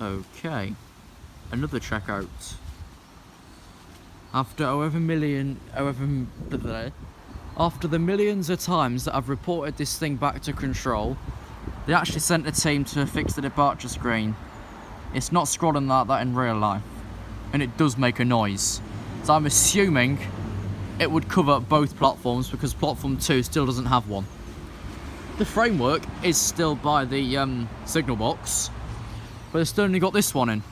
Okay, another checkout. After after the millions of times that I've reported this thing back to control, they actually sent a team to fix the departure screen. It's not scrolling like that in real life, and it does make a noise. So I'm assuming it would cover both platforms because platform 2 still doesn't have one. The framework is still by the signal box, but it's still only got this one in.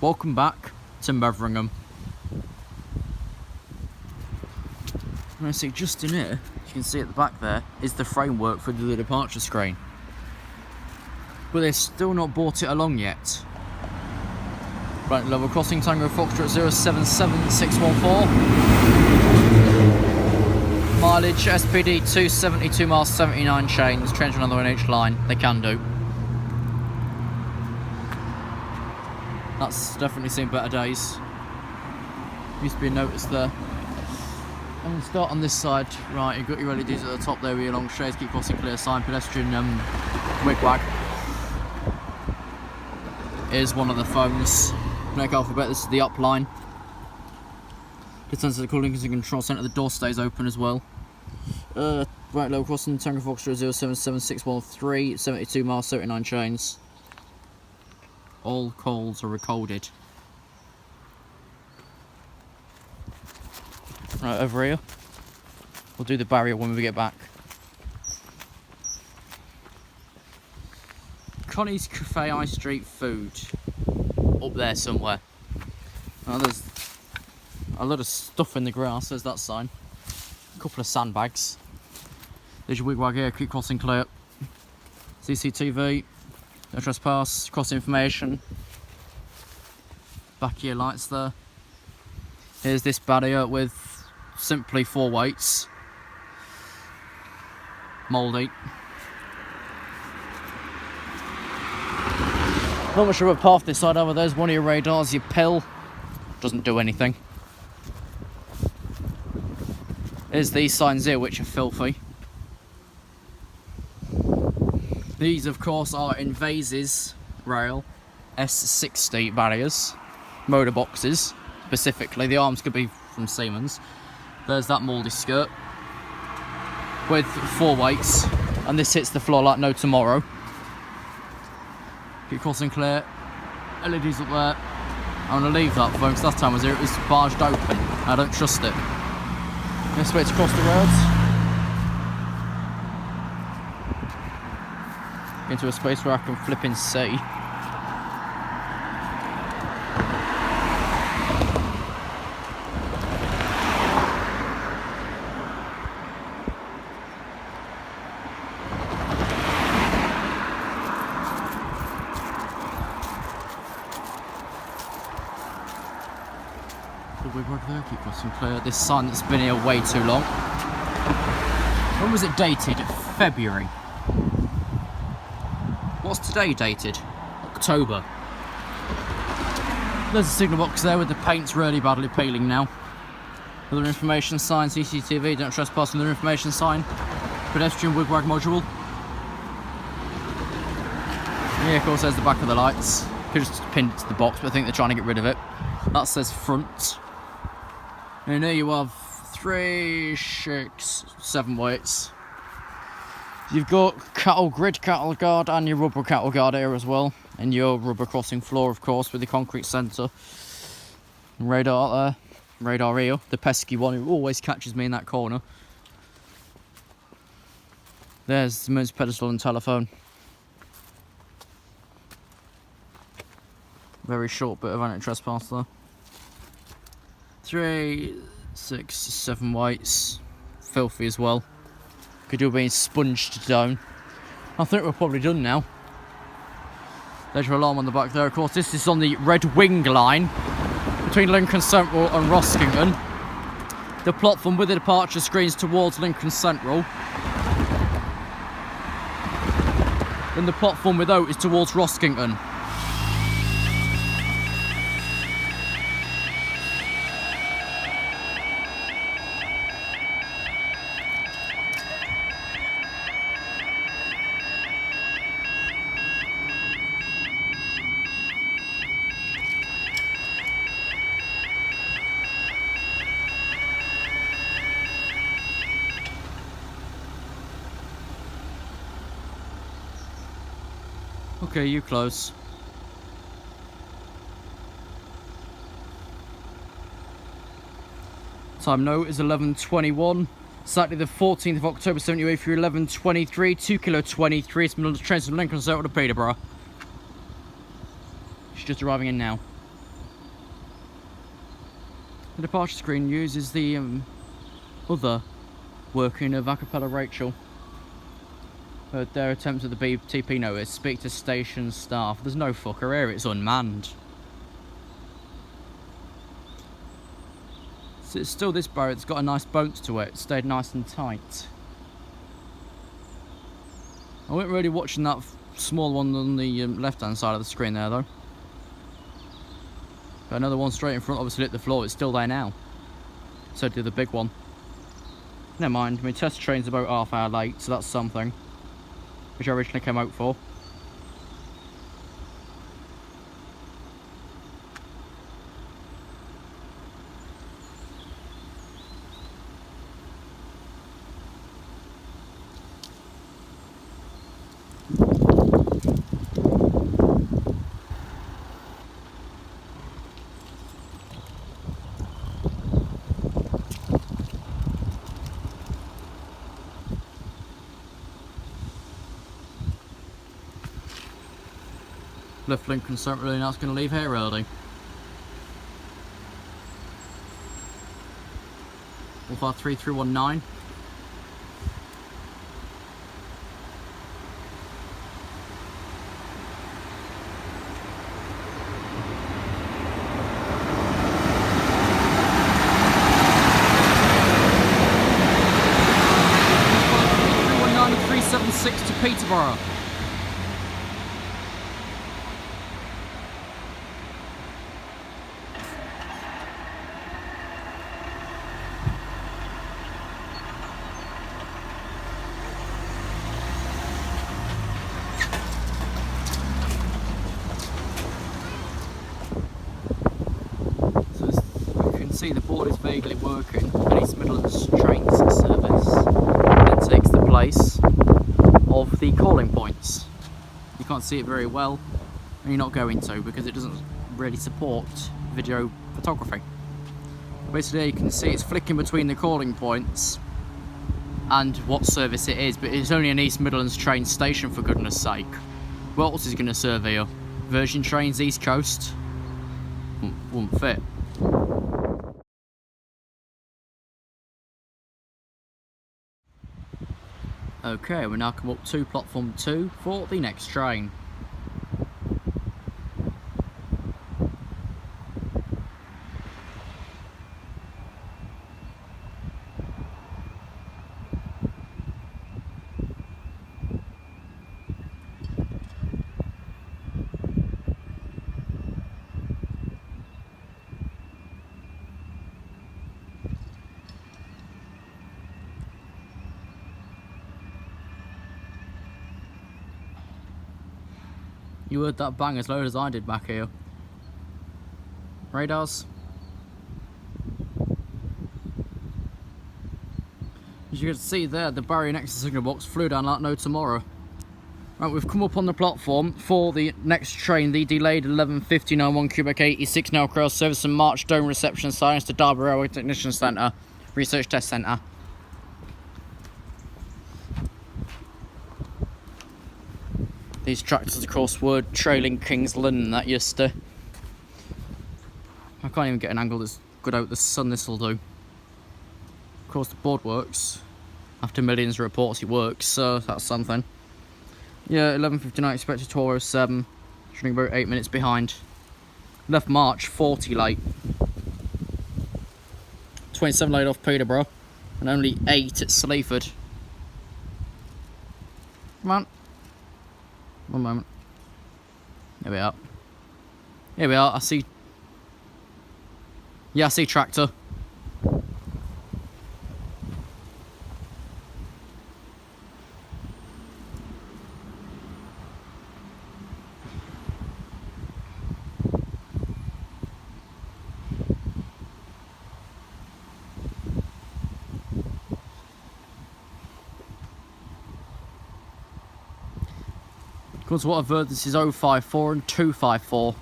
Welcome back to Metheringham. And I see just in here, you can see at the back there, is the framework for the departure screen. But they've still not brought it along yet. Right, level crossing Tango Foxtrot 077614. Mileage SPD 272 miles 79 chains, change another one each line, they can do. That's definitely seen better days. Used to be a notice there. And we'll start on this side. Right, you've got your LEDs at the top there with your long shades, keep crossing clear sign, pedestrian wigwag. Here's one of the phones. Make alphabet, this is the up line. Descends to the cooling control centre, the door stays open as well. Right, level crossing Tango Foxtrot 077613, 72 miles 79 chains. All calls are recorded. Right, over here. We'll do the barrier when we get back. Connie's Cafe High Street Food. Up there somewhere. Oh, there's a lot of stuff in the grass, there's that sign. A couple of sandbags. There's your wigwag here, keep crossing clear. CCTV, no trespass, cross information. Back of your lights there. Here's this barrier with simply 4 weights. Mouldy. Not much of a path this side over. There's one of your radars, your pill. Doesn't do anything. There's these signs here which are filthy. These of course are Invase's rail S60 barriers. Motor boxes specifically. The arms could be from Siemens. There's that mouldy skirt with 4 weights, and this hits the floor like no tomorrow. Keep crossing clear. LEDs up there. I'm going to leave that phone because last time I was here it was barged open. I don't trust it. This way to cross the roads. Into a space where I can flip and see. The wigwag there, keep crossing clear. This sign that's been here way too long. When was it dated? February. What's today dated? October. There's a signal box there with the paint's really badly peeling now. Another information sign, CCTV, don't trespass, another information sign. Pedestrian wigwag module. Yeah, of course there's the back of the lights. Could just pin it to the box, but I think they're trying to get rid of it. That says front. And here you have 3, 6, 7 weights. You've got grid cattle guard and your rubber cattle guard here as well. And your rubber crossing floor, of course, with the concrete centre. Radar there. Radar here. The pesky one who always catches me in that corner. There's the emergency pedestal and telephone. Very short bit of anti-trespass there. 3, 6, 7 weights. Filthy as well. Could do being sponged down. I think we're probably done now. There's your alarm on the back there. Of course, this is on the Red Wing line between Lincoln Central and Roskington. The platform with the departure screens towards Lincoln Central. Then the platform without is towards Roskington. Okay, you close. Time note is 11:21. Saturday the 14th of October 78 through 11:23. 2 kilo 23. It's Midlands trains from Lincoln Circle to Peterborough. She's just arriving in now. The departure screen uses the other working of Acapella Rachel. Their attempt at the BTP notice. Speak to station staff. There's no fucker here, it's unmanned. So it's still this barrier, it's got a nice bones to it. It stayed nice and tight. I wasn't really watching that small one on the left hand side of the screen there though. Got another one straight in front, obviously hit the floor, it's still there now. So did the big one. Never mind, my test train's about half hour late, so that's something. Which I originally came out for. Left Lincoln Circle really now, it's going to leave here early. Alpha 3319. Alpha 376 to Peterborough. See the board is vaguely working, and East Midlands trains service then takes the place of the calling points. You can't see it very well, and you're not going to because it doesn't really support video photography. Basically you can see it's flicking between the calling points and what service it is, but it's only an East Midlands train station for goodness sake. What else is going to serve here? Virgin Trains East Coast? Wouldn't fit. Okay, we now come up to platform 2 for the next train. You heard that bang as loud as I did back here. Radars. As you can see there, the barrier next to the signal box flew down like no tomorrow. Right, we've come up on the platform for the next train, the delayed 11:59 1 cubic 86 now across service and March Dome reception science to Derby Railway Technician Centre, Research Test Centre. These tractors, of course, were trailing King's Lynn that yesterday. I can't even get an angle that's good out the sun, this'll do. Of course, the board works. After millions of reports, it works, so that's something. Yeah, 11:59 expected 12:07. Running about 8 minutes behind. Left March 40 late. 27 late off Peterborough, and only 8 at Sleaford. Come on. One moment. Here we are. Here we are. I see. Yeah, I see tractor. Because what I've heard, this is 054 and 254.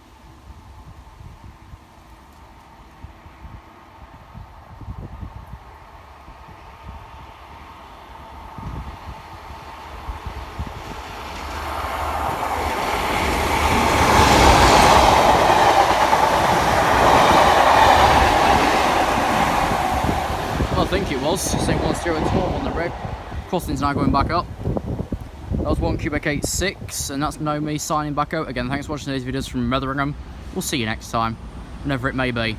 I think it was, same 102 on the red. Crossing's now going back up. That was 1 cubic 86, and that's no me signing back out again. Thanks for watching these videos from Metheringham. We'll see you next time, whenever it may be.